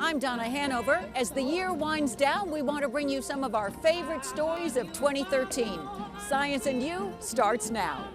I'm Donna Hanover. As the year winds down, we want to bring you some of our favorite stories of 2013. Science and You starts now.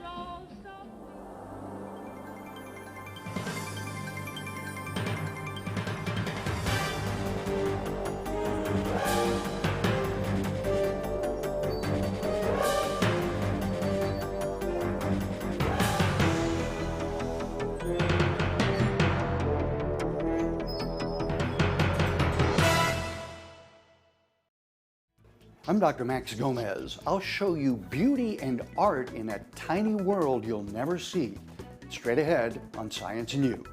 I'm Dr. Max Gomez. I'll show you beauty and art in a tiny world you'll never see. Straight ahead on Science and You.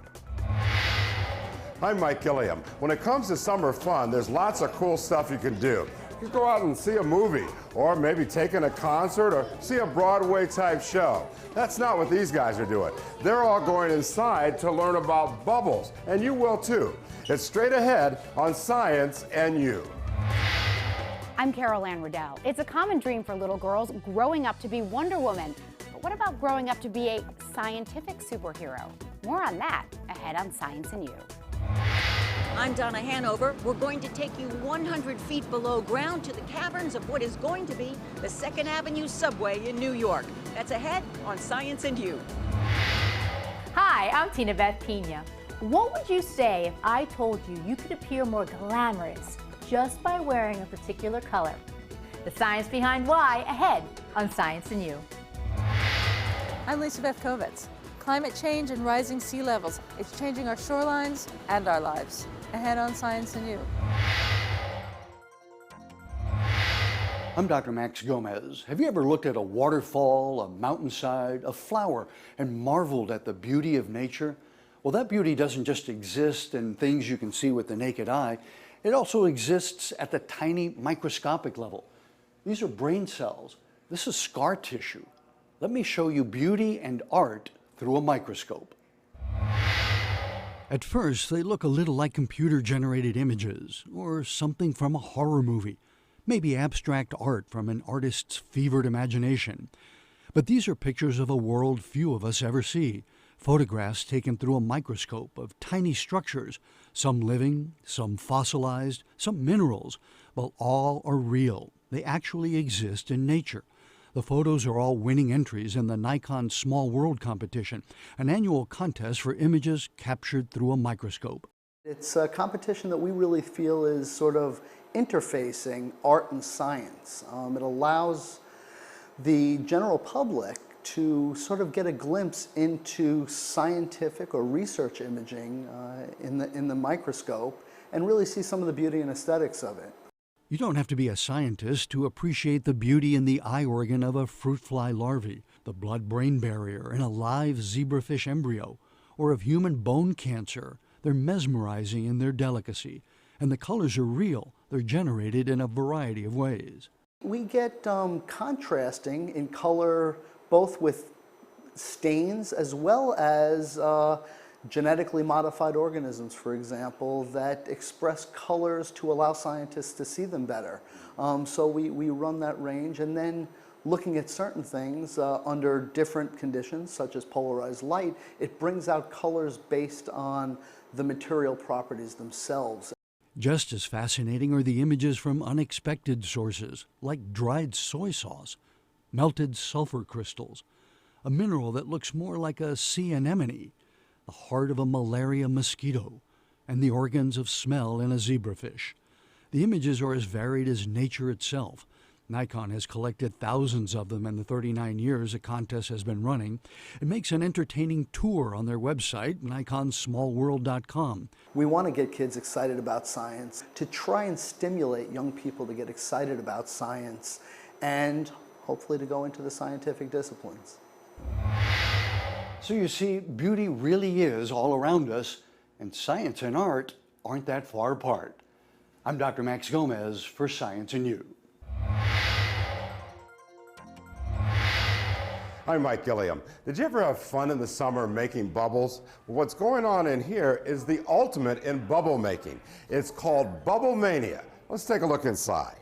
I'm Mike Gilliam. When it comes to summer fun, there's lots of cool stuff you can do. You can go out and see a movie, or maybe take in a concert, or see a Broadway type show. That's not what these guys are doing. They're all going inside to learn about bubbles, and you will too. It's straight ahead on Science and You. I'm Anne Riddell. It's a common dream for little girls growing up to be Wonder Woman. But what about growing up to be a scientific superhero? More on that ahead on Science and You. I'm Donna Hanover. We're going to take you 100 feet below ground to the caverns of what is going to be the 2nd Avenue Subway in New York. That's ahead on Science and You. Hi, I'm Tinabeth Pina. What would you say if I told you you could appear more glamorous just by wearing a particular color? The science behind why ahead on Science and You. I'm Beth Kovetz. Climate change and rising sea levels. It's changing our shorelines and our lives. Ahead on Science and You. I'm Dr. Max Gomez. Have you ever looked at a waterfall, a mountainside, a flower, and marveled at the beauty of nature? Well, that beauty doesn't just exist in things you can see with the naked eye. It also exists at the tiny microscopic level. These are brain cells. This is scar tissue. Let me show you beauty and art through a microscope. At first, they look a little like computer-generated images or something from a horror movie, maybe abstract art from an artist's fevered imagination. But these are pictures of a world few of us ever see. Photographs taken through a microscope of tiny structures, some living, some fossilized, some minerals, but all are real. They actually exist in nature. The photos are all winning entries in the Nikon Small World Competition, an annual contest for images captured through a microscope. It's a competition that we really feel is sort of interfacing art and science. It allows the general public to sort of get a glimpse into scientific or research imaging in the microscope and really see some of the beauty and aesthetics of it. You don't have to be a scientist to appreciate the beauty in the eye organ of a fruit fly larvae, the blood-brain barrier in a live zebrafish embryo, or of human bone cancer. They're mesmerizing in their delicacy, and the colors are real. They're generated in a variety of ways. We get contrasting in color both with stains as well as genetically modified organisms, for example, that express colors to allow scientists to see them better. So we run that range, and then looking at certain things under different conditions, such as polarized light, it brings out colors based on the material properties themselves. Just as fascinating are the images from unexpected sources, like dried soy sauce, melted sulfur crystals, a mineral that looks more like a sea anemone, the heart of a malaria mosquito, and the organs of smell in a zebrafish. The images are as varied as nature itself. Nikon has collected thousands of them in the 39 years the contest has been running. It makes an entertaining tour on their website, nikonsmallworld.com. We want to get kids excited about science, to try and stimulate young people to get excited about science, and hopefully to go into the scientific disciplines. So you see, beauty really is all around us, and science and art aren't that far apart. I'm Dr. Max Gomez for Science and You. I'm Mike Gilliam. Did you ever have fun in the summer making bubbles? Well, what's going on in here is the ultimate in bubble making. It's called Bubblemania. Let's take a look inside.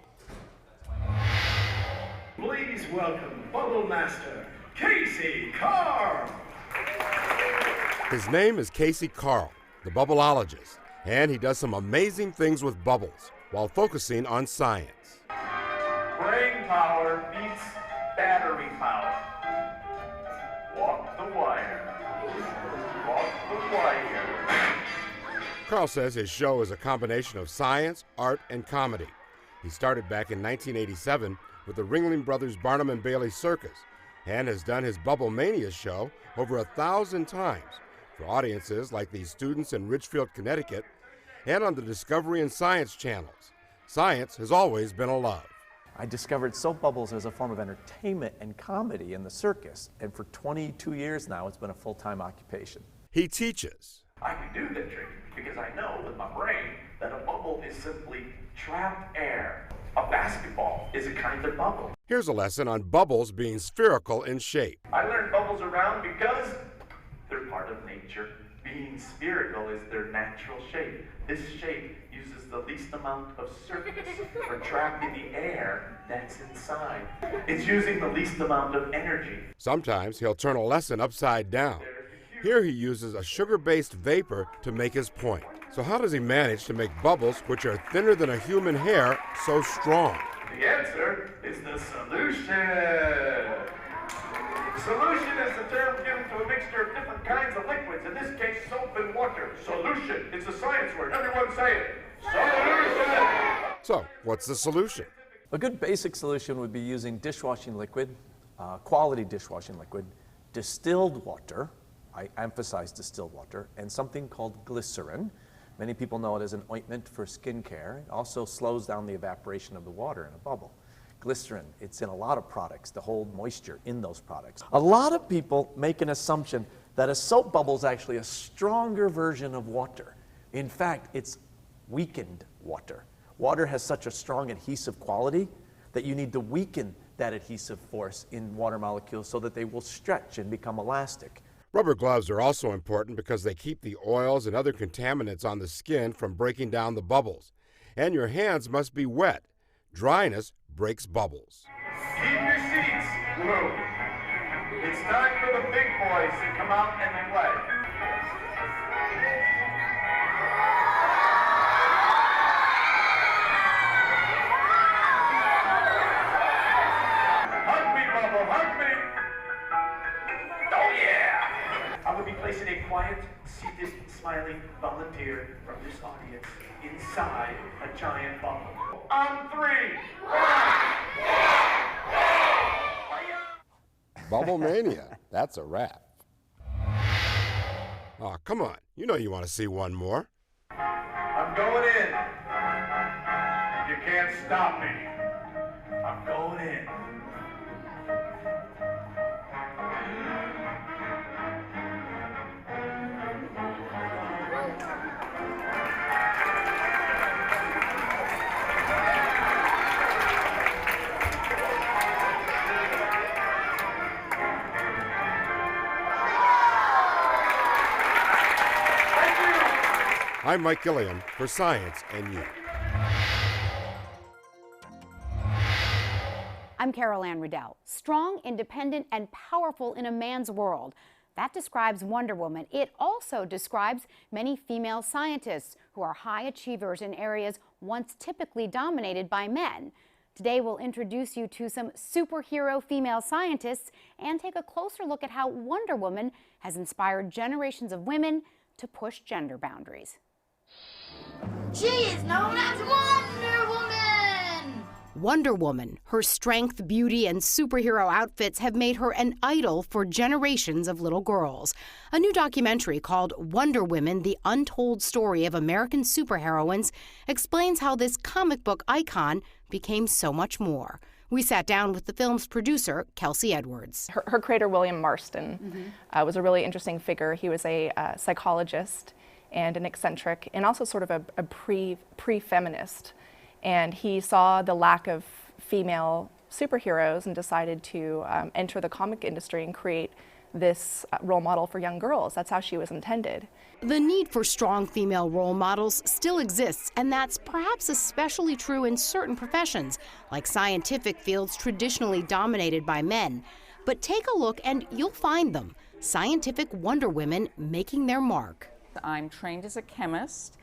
Please welcome Bubble Master, Casey Carl. His name is Casey Carl, the bubbleologist, And he does some amazing things with bubbles while focusing on science. Brain power beats battery power. Walk the wire. Walk the wire. Carl says his show is a combination of science, art, and comedy. He started back in 1987 with the Ringling Brothers Barnum and Bailey Circus and has done his Bubblemania show over 1,000 times for audiences like these students in Ridgefield, Connecticut, and on the Discovery and Science channels. Science has always been a love. I discovered soap bubbles as a form of entertainment and comedy in the circus, and for 22 years now, it's been a full-time occupation. He teaches. I can do that trick because I know with my brain that a bubble is simply trapped air. A basketball is a kind of bubble. Here's a lesson on bubbles being spherical in shape. I learned bubbles around because they're part of nature. Being spherical is their natural shape. This shape uses the least amount of surface for trapping the air that's inside. It's using the least amount of energy. Sometimes he'll turn a lesson upside down. Here he uses a sugar-based vapor to make his point. So how does he manage to make bubbles which are thinner than a human hair so strong? The answer is the solution. Solution is the term given to a mixture of different kinds of liquids, in this case soap and water. Solution, it's a science word. Everyone say it. Solution! So, what's the solution? A good basic solution would be using dishwashing liquid, quality dishwashing liquid, distilled water, I emphasize distilled water, and something called glycerin. Many people know it as an ointment for skincare. It also slows down the evaporation of the water in a bubble. Glycerin, it's in a lot of products to hold moisture in those products. A lot of people make an assumption that a soap bubble is actually a stronger version of water. In fact, it's weakened water. Water has such a strong adhesive quality that you need to weaken that adhesive force in water molecules so that they will stretch and become elastic. Rubber gloves are also important because they keep the oils and other contaminants on the skin from breaking down the bubbles. And your hands must be wet. Dryness breaks bubbles. Keep your seats blue. It's time for the big boys to come out and play. Hug me, Bubble, hug me. Oh yeah! I will be placing a quiet, seated, smiling volunteer from this audience inside a giant bubble. On 3. 1, 2, 3. Bubblemania, that's a wrap. Aw, come on. You know you want to see one more. I'm going in. You can't stop me. I'm going in. I'm Mike Gilliam for Science and You. I'm Anne Riddell. Strong, independent, and powerful in a man's world. That describes Wonder Woman. It also describes many female scientists who are high achievers in areas once typically dominated by men. Today we'll introduce you to some superhero female scientists and take a closer look at how Wonder Woman has inspired generations of women to push gender boundaries. She is known as Wonder Woman! Wonder Woman, her strength, beauty, and superhero outfits have made her an idol for generations of little girls. A new documentary called Wonder Women, The Untold Story of American Superheroines explains how this comic book icon became so much more. We sat down with the film's producer, Kelsey Edwards. Her creator, William Marston, was a really interesting figure. He was a psychologist and an eccentric, and also sort of a pre-feminist. And he saw the lack of female superheroes and decided to enter the comic industry and create this role model for young girls. That's how she was intended. The need for strong female role models still exists, and that's perhaps especially true in certain professions, like scientific fields traditionally dominated by men. But take a look and you'll find them, scientific Wonder Women making their mark. I'm trained as a chemist.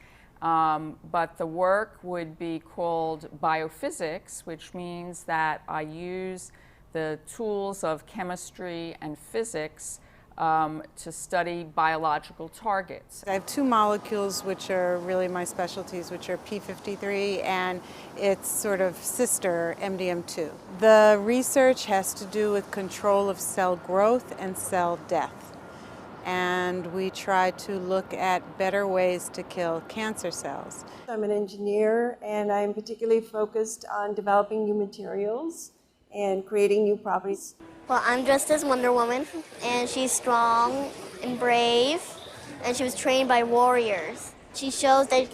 But the work would be called biophysics, which means that I use the tools of chemistry and physics to study biological targets. I have two molecules which are really my specialties, which are P53 and its sort of sister, MDM2. The research has to do with control of cell growth and cell death. And we try to look at better ways to kill cancer cells. I'm an engineer, and I'm particularly focused on developing new materials and creating new properties. Well, I'm dressed as Wonder Woman, and she's strong and brave, and she was trained by warriors. She shows that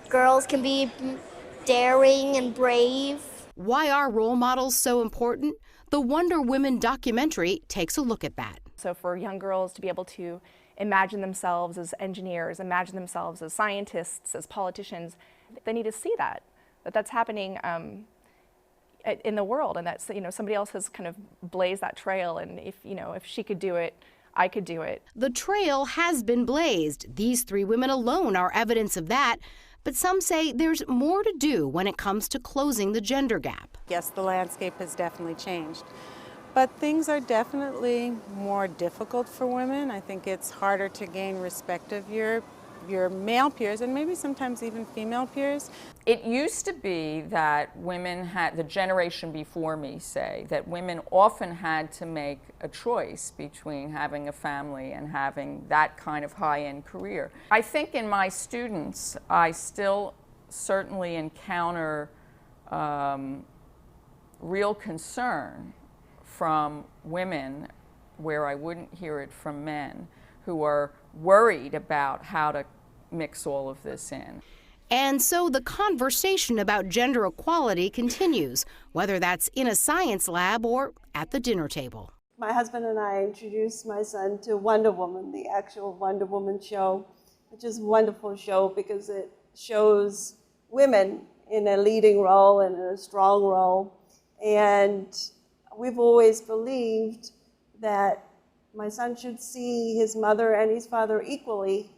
girls can be daring and brave. Why are role models so important? The Wonder Woman documentary takes a look at that. So for young girls to be able to imagine themselves as engineers, imagine themselves as scientists, as politicians, they need to see that's happening in the world, and that's, somebody else has kind of blazed that trail, and if she could do it, I could do it. The trail has been blazed. These three women alone are evidence of that, but some say there's more to do when it comes to closing the gender gap. Yes, the landscape has definitely changed, but things are definitely more difficult for women. I think it's harder to gain respect of your male peers, and maybe sometimes even female peers. It used to be that women had, the generation before me say, that women often had to make a choice between having a family and having that kind of high-end career. I think in my students, I still certainly encounter real concern from women, where I wouldn't hear it from men, who are worried about how to mix all of this in. And so the conversation about gender equality continues, whether that's in a science lab or at the dinner table. My husband and I introduced my son to Wonder Woman, the actual Wonder Woman show, which is a wonderful show because it shows women in a leading role and in a strong role. And we've always believed that my son should see his mother and his father equally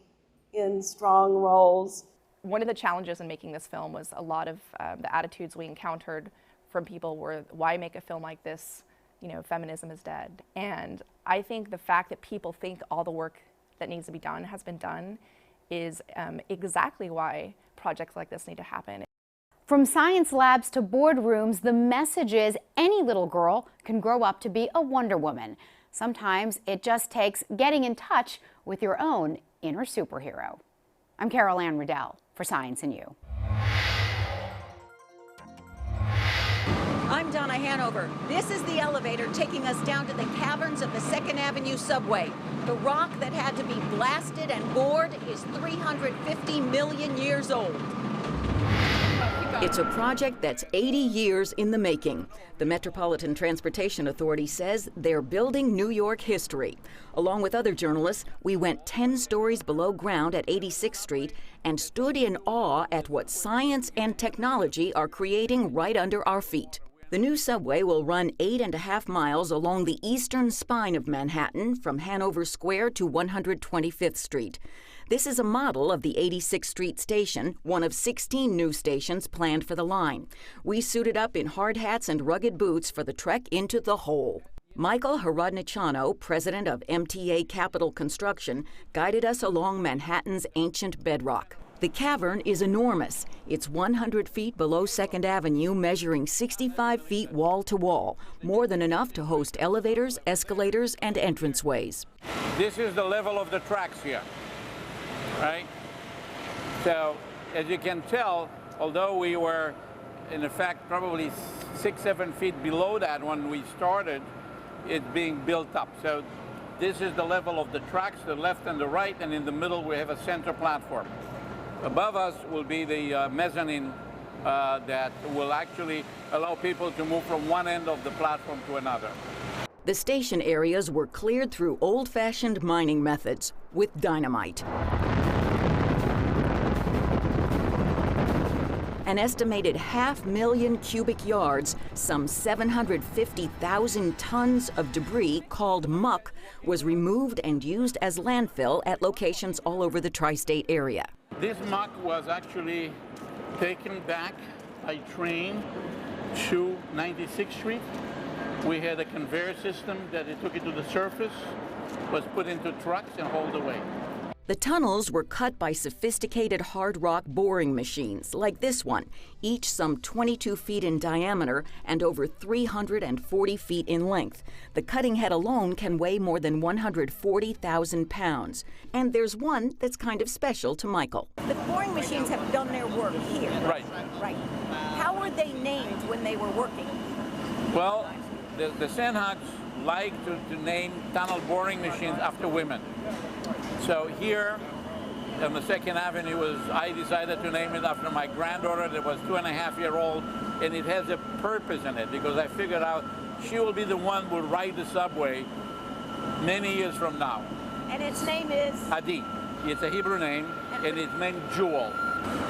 in strong roles. One of the challenges in making this film was a lot of the attitudes we encountered from people were, why make a film like this? Feminism is dead. And I think the fact that people think all the work that needs to be done has been done is exactly why projects like this need to happen. From science labs to boardrooms, the message is any little girl can grow up to be a Wonder Woman. Sometimes it just takes getting in touch with your own inner superhero. I'm Anne Riddell for Science and You. I'm Donna Hanover. This is the elevator taking us down to the caverns of the 2nd Avenue Subway. The rock that had to be blasted and bored is 350 million years old. It's a project that's 80 years in the making. The Metropolitan Transportation Authority says they're building New York history. Along with other journalists, we went 10 stories below ground at 86th Street and stood in awe at what science and technology are creating right under our feet. The new subway will run 8.5 miles along the eastern spine of Manhattan from Hanover Square to 125th Street. This is a model of the 86th Street station, one of 16 new stations planned for the line. We suited up in hard hats and rugged boots for the trek into the hole. Michael Horodnichano, president of MTA Capital Construction, guided us along Manhattan's ancient bedrock. The cavern is enormous. It's 100 feet below 2nd Avenue, measuring 65 feet wall to wall, more than enough to host elevators, escalators, and entranceways. This is the level of the tracks here, right? So, as you can tell, although we were, in effect, probably 6-7 feet below that when we started, it's being built up. So, this is the level of the tracks, the left and the right, and in the middle we have a center platform. Above us will be the mezzanine that will actually allow people to move from one end of the platform to another. The station areas were cleared through old-fashioned mining methods with dynamite. An estimated 500,000 cubic yards, some 750,000 tons of debris called muck was removed and used as landfill at locations all over the tri-state area. This muck was actually taken back by train to 96th Street. We had a conveyor system that it took it to the surface, was put into trucks and hauled away. The tunnels were cut by sophisticated hard rock boring machines, like this one, each some 22 feet in diameter and over 340 feet in length. The cutting head alone can weigh more than 140,000 pounds. And there's one that's kind of special to Michael. The boring machines have done their work here. Right. Right. How were they named when they were working? Well, the Sandhogs like to name tunnel boring machines after women. So here on the 2nd Avenue, I decided to name it after my granddaughter that was 2.5-year-old, and it has a purpose in it because I figured out she will be the one who will ride the subway many years from now. And its name is? Adi. It's a Hebrew name, and it's named Jewel.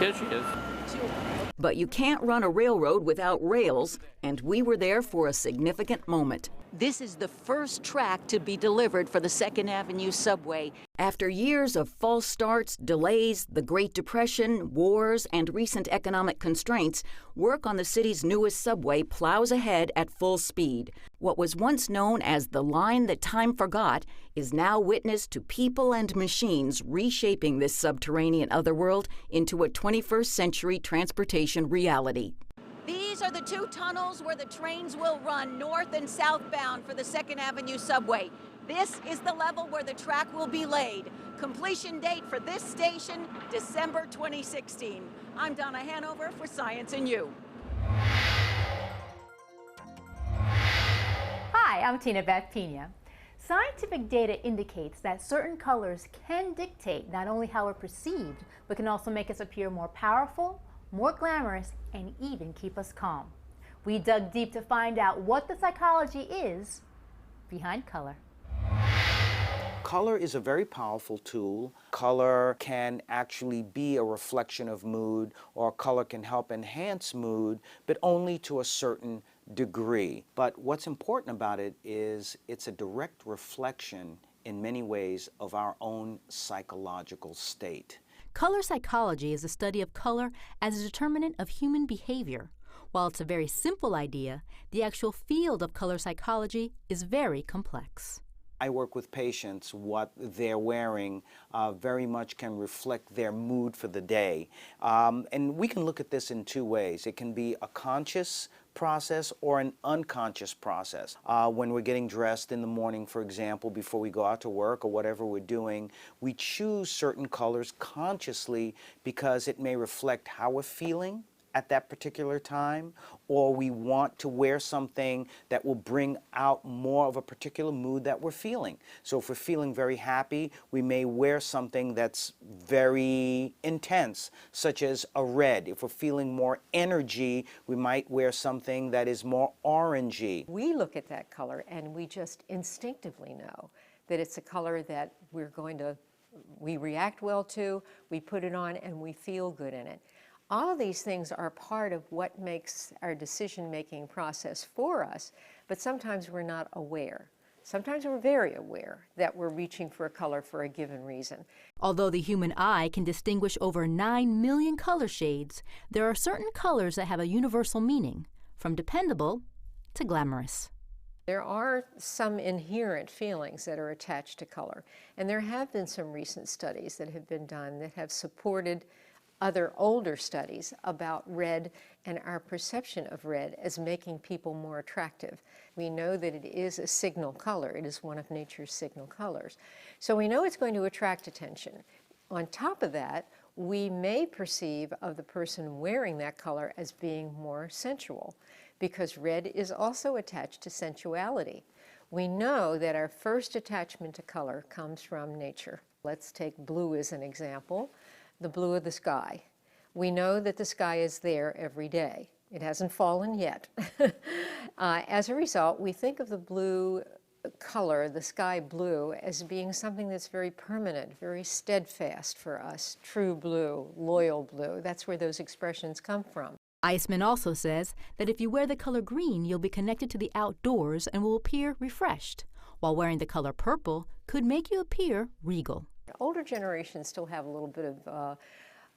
Here she is. Jewel. But you can't run a railroad without rails, and we were there for a significant moment. This is the first track to be delivered for the 2nd Avenue Subway. After years of false starts, delays, the Great Depression, wars, and recent economic constraints, work on the city's newest subway plows ahead at full speed. What was once known as the line that time forgot is now witness to people and machines reshaping this subterranean otherworld into a 21st century transportation reality. These are the 2 tunnels where the trains will run north and southbound for the 2nd Avenue Subway. This is the level where the track will be laid. Completion date for this station, December 2016. I'm Donna Hanover for Science and You. Hi, I'm Tinabeth Pina. Scientific data indicates that certain colors can dictate not only how we're perceived, but can also make us appear more powerful, more glamorous, and even keep us calm. We dug deep to find out what the psychology is behind color. Color is a very powerful tool. Color can actually be a reflection of mood, or color can help enhance mood, but only to a certain degree. But what's important about it is it's a direct reflection in many ways of our own psychological state. Color psychology is a study of color as a determinant of human behavior. While it's a very simple idea, the actual field of color psychology is very complex. I work with patients. What they're wearing very much can reflect their mood for the day. And we can look at this in 2 ways. It can be a conscious process or an unconscious process. When we're getting dressed in the morning, for example, before we go out to work or whatever we're doing, we choose certain colors consciously because it may reflect how we're feeling at that particular time, or we want to wear something that will bring out more of a particular mood that we're feeling. So if we're feeling very happy, we may wear something that's very intense, such as a red. If we're feeling more energy, we might wear something that is more orangey. We look at that color and we just instinctively know that it's a color that we react well to, we put it on, and we feel good in it. All of these things are part of what makes our decision-making process for us, but sometimes we're not aware. Sometimes we're very aware that we're reaching for a color for a given reason. Although the human eye can distinguish over 9 million color shades, there are certain colors that have a universal meaning, from dependable to glamorous. There are some inherent feelings that are attached to color, and there have been some recent studies that have been done that have supported other older studies about red and our perception of red as making people more attractive. We know that it is a signal color. It is one of nature's signal colors. So we know it's going to attract attention. On top of that, we may perceive of the person wearing that color as being more sensual, because red is also attached to sensuality. We know that our first attachment to color comes from nature. Let's take blue as an example. The blue of the sky. We know that the sky is there every day. It hasn't fallen yet. As a result, we think of the blue color, the sky blue, as being something that's very permanent, very steadfast for us. True blue, loyal blue, that's where those expressions come from. Eisman also says that if you wear the color green, you'll be connected to the outdoors and will appear refreshed, while wearing the color purple could make you appear regal. Older generations still have a little bit of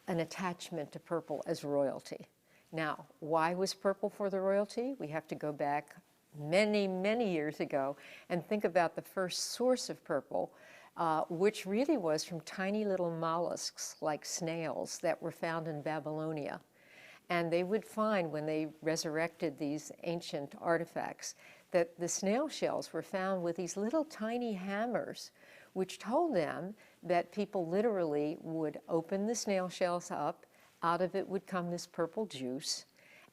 an attachment to purple as royalty. Now, why was purple for the royalty? We have to go back many, many years ago and think about the first source of purple, which really was from tiny little mollusks like snails that were found in Babylonia. And they would find, when they resurrected these ancient artifacts, that the snail shells were found with these little tiny hammers, which told them that people literally would open the snail shells up, out of it would come this purple juice,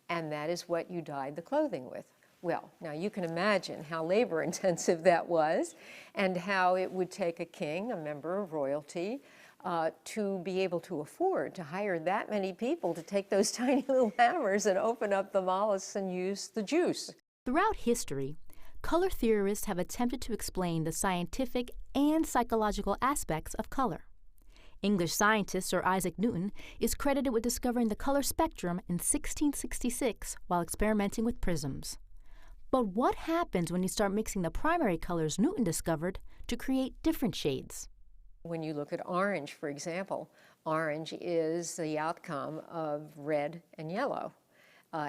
and that is what you dyed the clothing with. Well, now you can imagine how labor-intensive that was, and how it would take a king, a member of royalty, to be able to afford to hire that many people to take those tiny little hammers and open up the mollusks and use the juice. Throughout history, color theorists have attempted to explain the scientific and psychological aspects of color. English scientist Sir Isaac Newton is credited with discovering the color spectrum in 1666 while experimenting with prisms. But what happens when you start mixing the primary colors Newton discovered to create different shades? When you look at orange, for example, orange is the outcome of red and yellow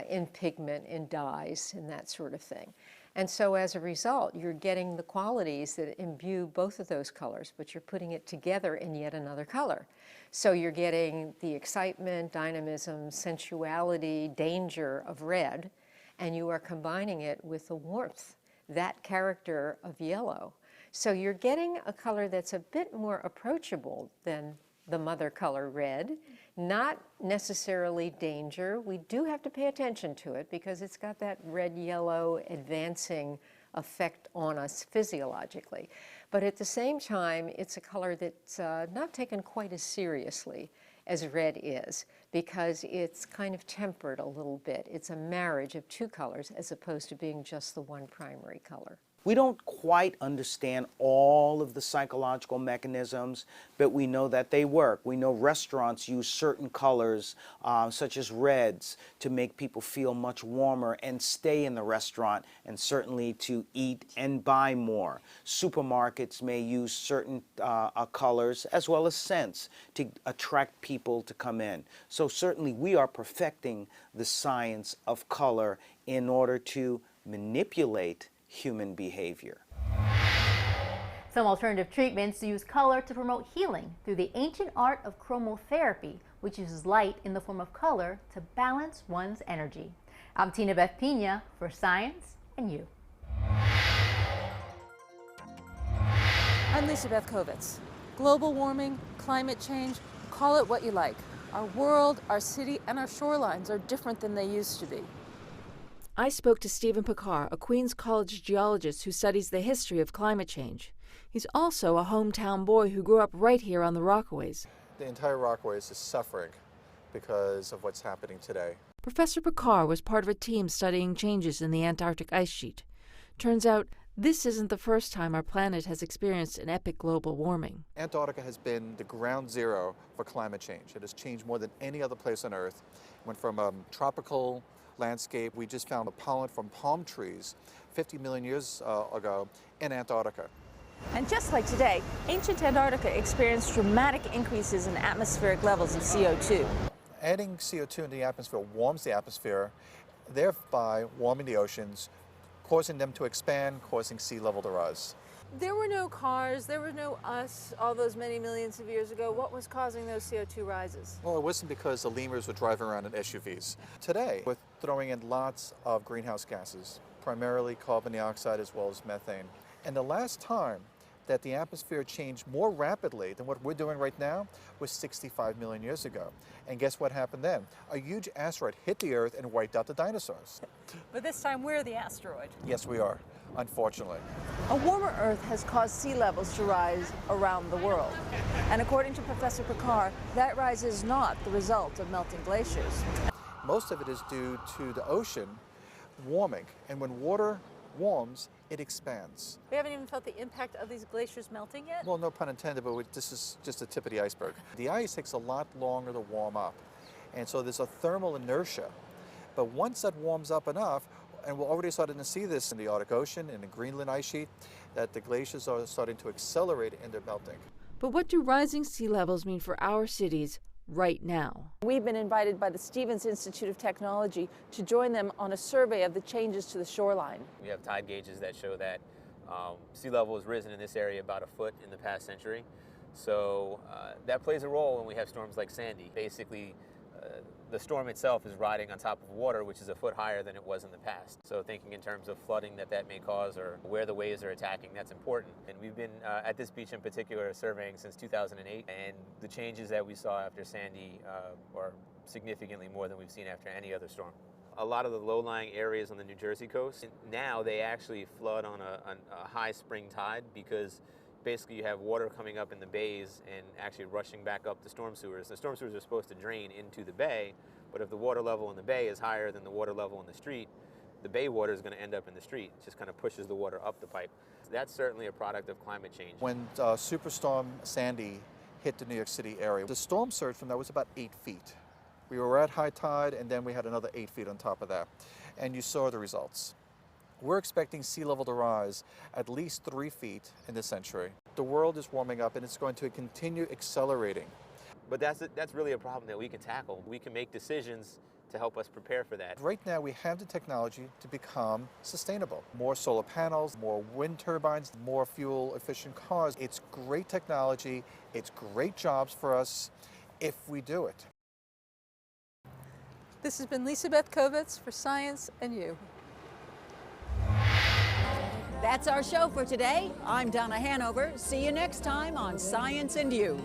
in pigment, in dyes, and that sort of thing. And so as a result, you're getting the qualities that imbue both of those colors, but you're putting it together in yet another color. So you're getting the excitement, dynamism, sensuality, danger of red, and you are combining it with the warmth, that character of yellow. So you're getting a color that's a bit more approachable than the mother color red, not necessarily danger. We do have to pay attention to it because it's got that red-yellow advancing effect on us physiologically. But at the same time, it's a color that's not taken quite as seriously as red is, because it's kind of tempered a little bit. It's a marriage of two colors as opposed to being just the one primary color. We don't quite understand all of the psychological mechanisms, but we know that they work. We know restaurants use certain colors, such as reds, to make people feel much warmer and stay in the restaurant, and certainly to eat and buy more. Supermarkets may use certain colors as well as scents to attract people to come in. So certainly we are perfecting the science of color in order to manipulate human behavior. Some alternative treatments use color to promote healing through the ancient art of chromotherapy, which uses light in the form of color to balance one's energy. I'm Tinabeth Pina for Science and You. I'm Beth Kovetz. Global warming, climate change, call it what you like. Our world, our city, and our shorelines are different than they used to be. I spoke to Stephen Picard, a Queens College geologist who studies the history of climate change. He's also a hometown boy who grew up right here on the Rockaways. The entire Rockaways is suffering because of what's happening today. Professor Picard was part of a team studying changes in the Antarctic ice sheet. Turns out, this isn't the first time our planet has experienced an epic global warming. Antarctica has been the ground zero for climate change. It has changed more than any other place on Earth. It went from a tropical landscape. We just found pollen from palm trees 50 million years ago in Antarctica. And just like today, ancient Antarctica experienced dramatic increases in atmospheric levels of CO2. Adding CO2 into the atmosphere warms the atmosphere, thereby warming the oceans, causing them to expand, causing sea level to rise. There were no cars, there was no us all those many millions of years ago. What was causing those CO2 rises? Well, it wasn't because the lemurs were driving around in SUVs. Today, we're throwing in lots of greenhouse gases, primarily carbon dioxide as well as methane. And the last time that the atmosphere changed more rapidly than what we're doing right now was 65 million years ago. And guess what happened then? A huge asteroid hit the Earth and wiped out the dinosaurs. But this time we're the asteroid. Yes, we are, unfortunately. A warmer Earth has caused sea levels to rise around the world. And according to Professor Picard, that rise is not the result of melting glaciers. Most of it is due to the ocean warming. And when water warms, it expands. We haven't even felt the impact of these glaciers melting yet? Well, no pun intended, but this is just the tip of the iceberg. The ice takes a lot longer to warm up. And so there's a thermal inertia. But once that warms up enough, and we're already starting to see this in the Arctic Ocean, in the Greenland ice sheet, that the glaciers are starting to accelerate in their melting. But what do rising sea levels mean for our cities right now. We've been invited by the Stevens Institute of Technology to join them on a survey of the changes to the shoreline. We have tide gauges that show that sea level has risen in this area about a foot in the past century. So that plays a role when we have storms like Sandy. Basically, the storm itself is riding on top of water, which is a foot higher than it was in the past. So thinking in terms of flooding that may cause or where the waves are attacking, that's important. And we've been at this beach in particular surveying since 2008, and the changes that we saw after Sandy are significantly more than we've seen after any other storm. A lot of the low-lying areas on the New Jersey coast, now they actually flood on a high spring tide because basically you have water coming up in the bays and actually rushing back up the storm sewers. The storm sewers are supposed to drain into the bay, but if the water level in the bay is higher than the water level in the street, the bay water is going to end up in the street. It just kind of pushes the water up the pipe. That's certainly a product of climate change. When Superstorm Sandy hit the New York City area, the storm surge from that was about 8 feet. We were at high tide, and then we had another 8 feet on top of that. And you saw the results. We're expecting sea level to rise at least 3 feet in this century. The world is warming up, and it's going to continue accelerating. But that's really a problem that we can tackle. We can make decisions to help us prepare for that. Right now, we have the technology to become sustainable. More solar panels, more wind turbines, more fuel-efficient cars. It's great technology. It's great jobs for us if we do it. This has been Beth Kovetz for Science and You. That's our show for today. I'm Donna Hanover. See you next time on Science and You.